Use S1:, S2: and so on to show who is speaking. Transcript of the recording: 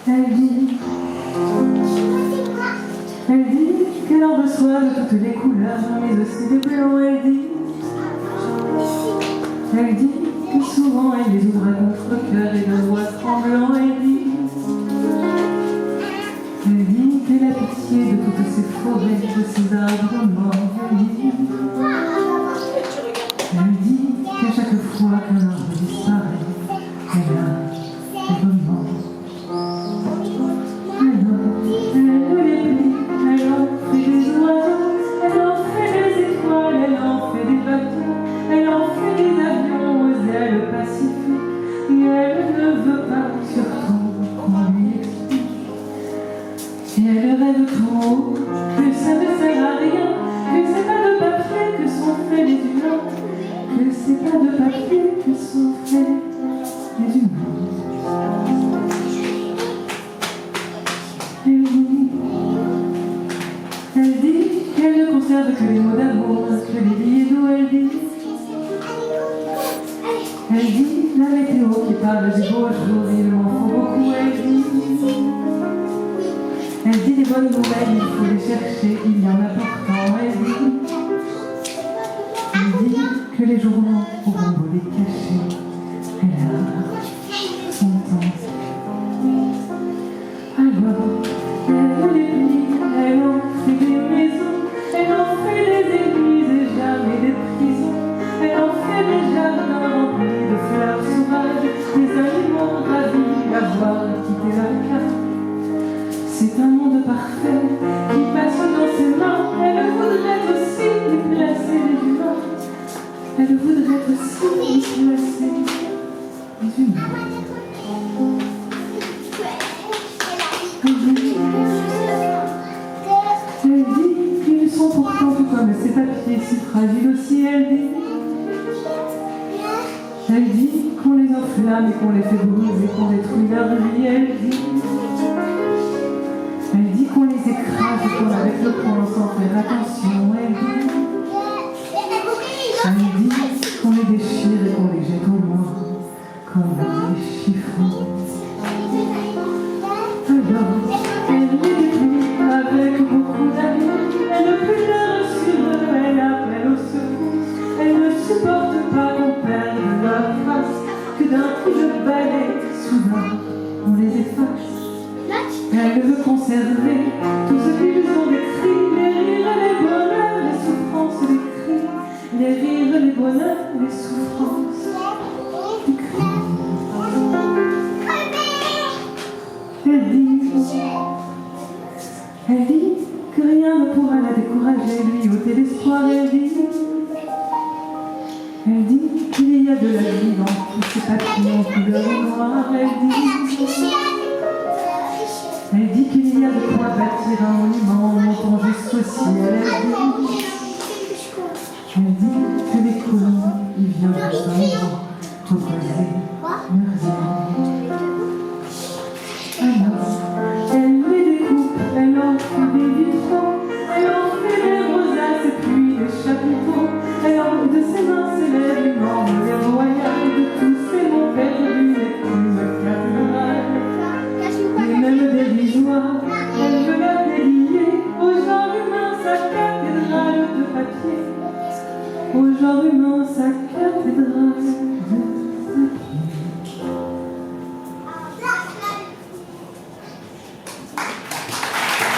S1: Elle dit qu'elle en reçoit de toutes les couleurs, mais aussi des blancs. Elle dit que souvent elle les ouvre contre le cœur et de voix tremblant. Elle dit qu'elle a pitié de toutes ces forêts, de ces arbres morts. Elle dit qu'à chaque fois qu'un arbre disparaît, elle a des remords. Alors, elle les plie, elle en fait des oiseaux, elle en fait des étoiles, elle en fait des bateaux, elle en fait des avions aux ailes pacifiques, et elle ne veut pas surtout qu'on lui explique. Et elle rêve trop que ça ne sert à rien, que c'est pas de papier que sont faits les humains, que c'est pas de papier que sont faits les humains. Elle dit qu'elle ne conserve que les mots d'amour, que les billets d'eau. Elle dit la météo qui parle du beau jour, il m'en faut beaucoup. Elle dit les bonnes nouvelles, il faut les chercher, il y en a pourtant. Elle dit que les journaux auront beau les cacher, elle a son temps. Alors, elle les plie, elle en fait des maisons, elle en fait des églises et jamais des prisons, elle en fait des jardins remplis de fleurs sauvages, des animaux ravis d'avoir quitté leur carte. C'est un monde parfait qui passe dans ses mains. Elle voudrait aussi déplacer les humains. Elle voudrait aussi déplacer les humains. Elle dit qu'ils sont pourtant tout comme ces papiers si fragiles aussi. Elle dit qu'on les enflamme et qu'on les fait brûler, qu'on détruit leur vie. Elle dit qu'on les écrase et qu'on avec le poing sans faire attention. Elle dit qu'on les déchire et qu'on les jette au loin comme des chiffons. Alors, elle les déplie avec beaucoup d'amour. Elle ne pleure sur eux, elle appelle au secours. Elle ne supporte pas qu'on perde leur trace, que d'un coup de balai, soudain, on les efface. Elle veut conserver tout ce qu'ils ont décrit, les rires, les bonheurs, les souffrances, les cris, les rires, les bonheurs, les souffrances, les cris. Elle dit que rien ne pourra la décourager, lui ôter l'espoir. Elle dit qu'il y a de la vie dans tous ces papillons couleur noire. Elle dit qu'il y a de quoi bâtir un monument montant jusqu'au ciel. Elle dit que les colons y viennent d'un vent reposer leurs ailes. Alors, elle les découpe, elle en fait des vitraux, elle en fait des rosaces et puis des chapiteaux. Elle en de ses mains s'élève une emblée royale de tous ces mots perdus et plus cathédrales. Et même dérisoire, elle veut la délier au genre humain, sa cathédrale de papier. Au genre humain,